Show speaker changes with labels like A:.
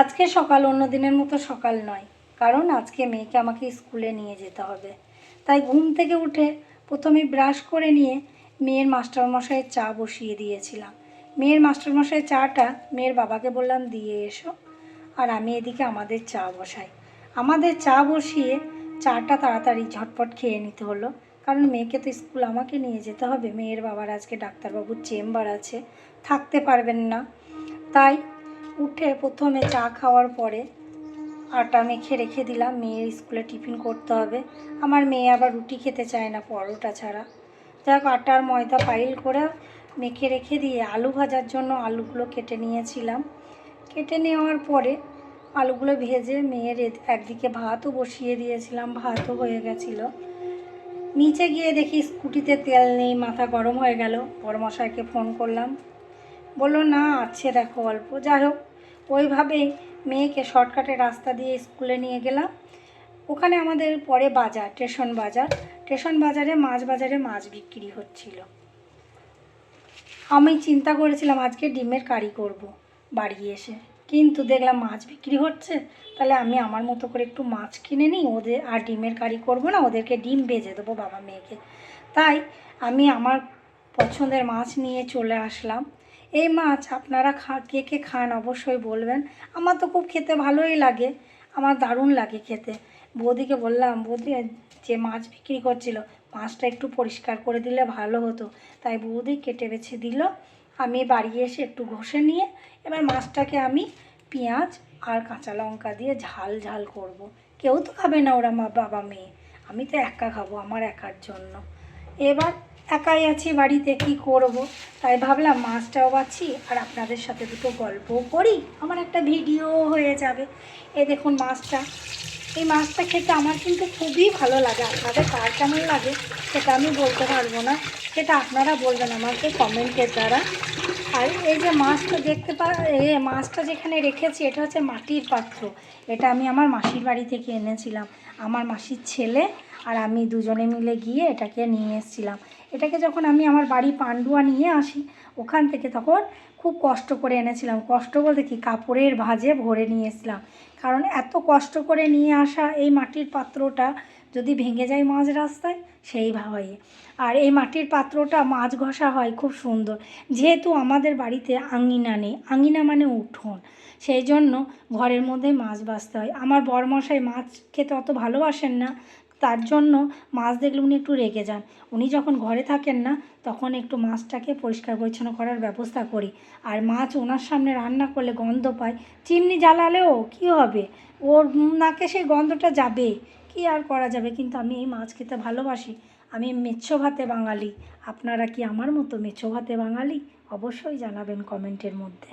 A: আজকে সকাল অন্য দিনের মতো সকাল নয়, কারণ আজকে মেয়েকে আমাকে স্কুলে নিয়ে যেতে হবে। তাই ঘুম থেকে উঠে প্রথমে ব্রাশ করে নিয়ে মেয়ের মাস্টারমশাইয়ের চা বসিয়ে দিয়েছিলাম। মেয়ের মাস্টারমশাইয়ের চাটা মেয়ের বাবাকে বললাম দিয়ে এসো, আর আমি এদিকে আমাদের চা বসাই। আমাদের চা বসিয়ে চাটা তাড়াতাড়ি ঝটপট খেয়ে নিতে হলো, কারণ মেয়েকে তো স্কুল আমাকে নিয়ে যেতে হবে। মেয়ের বাবার আজকে ডাক্তারবাবুর চেম্বার আছে, থাকতে পারবেন না। তাই উঠে প্রথমে চা খাওয়ার পরে আটা মেখে রেখে দিলাম, মেয়ের স্কুলে টিফিন করতে হবে। আমার মেয়ে আবার রুটি খেতে চায় না পরোটা ছাড়া। যাই হোক, আটার ময়দা পাইল করে মেখে রেখে দিয়ে আলু ভাজার জন্য আলুগুলো কেটে নিয়েছিলাম। কেটে নেওয়ার পরে আলুগুলো ভেজে মেয়ের একদিকে ভাতও বসিয়ে দিয়েছিলাম, ভাতও হয়ে গেছিলো। নিচে গিয়ে দেখি স্কুটিতে তেল নেই, মাথা গরম হয়ে গেল। বড়মশাইকে ফোন করলাম, বললো না আছে দেখো অল্প। যাই হোক, ওইভাবেই মেয়েকে শর্টকাটের রাস্তা দিয়ে স্কুলে নিয়ে গেলাম। ওখানে আমাদের পরে বাজার, স্টেশন বাজারে মাছ বিক্রি হচ্ছিল। আমি চিন্তা করেছিলাম আজকে ডিমের কারি করব বাড়ি এসে, কিন্তু দেখলাম মাছ বিক্রি হচ্ছে, তাহলে আমি আমার মতো করে একটু মাছ কিনে নিই। ওদের আর ডিমের কারি করব না, ওদেরকে ডিম ভেজে দেবো বাবা মেয়েকে। তাই আমি আমার পছন্দের মাছ নিয়ে চলে আসলাম। এই মাছ আপনারা কে কে খান অবশ্যই বলবেন। আমার তো খুব খেতে ভালোই লাগে, আমার দারুণ লাগে খেতে। বৌদিকে বললাম, বৌদি যে মাছ বিক্রি করছিল মাছটা একটু পরিষ্কার করে দিলে ভালো হতো। তাই বৌদি কেটে বেছে দিল। আমি বাড়ি এসে একটু ঘষে নিয়ে এবার মাছটাকে আমি পেঁয়াজ আর কাঁচা লঙ্কা দিয়ে ঝাল করব। কেউ তো খাবে না, ওরা বাবা মেয়ে, আমি তো একা খাবো, আমার একার জন্য। এবার একাই আছি বাড়িতে, কি করব, তাই ভাবলাম মাছটাও বাছি আর আপনাদের সাথে দুটো গল্পও করি, আমার একটা ভিডিও হয়ে যাবে। এই দেখুন মাছটা, এই মাছটা খেতে আমার কিন্তু খুবই ভালো লাগে। আপনাদের কার কেমন লাগে সেটা আমি বলতে পারবো না, সেটা আপনারা বলবেন আমাকে কমেন্টের দ্বারা। আর এই যে মাছটা মাছটা যেখানে রেখেছি এটা হচ্ছে মাটির পাত্র। এটা আমি আমার মাসির বাড়ি থেকে এনেছিলাম। আমার মাসির ছেলে আর আমি দুজনে মিলে গিয়ে এটাকে নিয়ে এসেছিলাম। এটাকে যখন আমি আমার বাড়ি পান্ডুয়া নিয়ে আসি, ওখান থেকে তখন খুব কষ্ট করে এনেছিলাম। কষ্ট বলতে কি, কাপড়ের ভাঁজে ভরে নিয়ে এসেছিলাম। কারণ এত কষ্ট করে নিয়ে আসা এই মাটির পাত্রটা যদি ভেঙে যায় মাঝ রাস্তায়, সেইভাবে। আর এই মাটির পাত্রটা মাছ ঘষা হয় খুব সুন্দর। যেহেতু আমাদের বাড়িতে আঙিনা নেই, আঙিনা মানে উঠোন, সেই জন্য ঘরের মধ্যে মাছ ভাজতে হয়। আমার বরমশাই মাছ খেতে অত ভালোবাসেন না, তার জন্য মাছ দেখলে উনি একটু রেগে যান। উনি যখন ঘরে থাকেন না তখন একটু মাছটাকে পরিষ্কার পরিচ্ছন্ন করার ব্যবস্থা করি। আর মাছ ওনার সামনে রান্না করলে গন্ধ পায়, চিমনি জ্বালালেও কী হবে, ওর নাকে সেই গন্ধটা যাবে, কি আর করা যাবে। কিন্তু আমি এই মাছ খেতে ভালোবাসি, আমি মেচ্ছো ভাতে বাঙালি। আপনারা কি আমার মতো মেছো ভাতে বাঙালি? অবশ্যই জানাবেন কমেন্টের মধ্যে।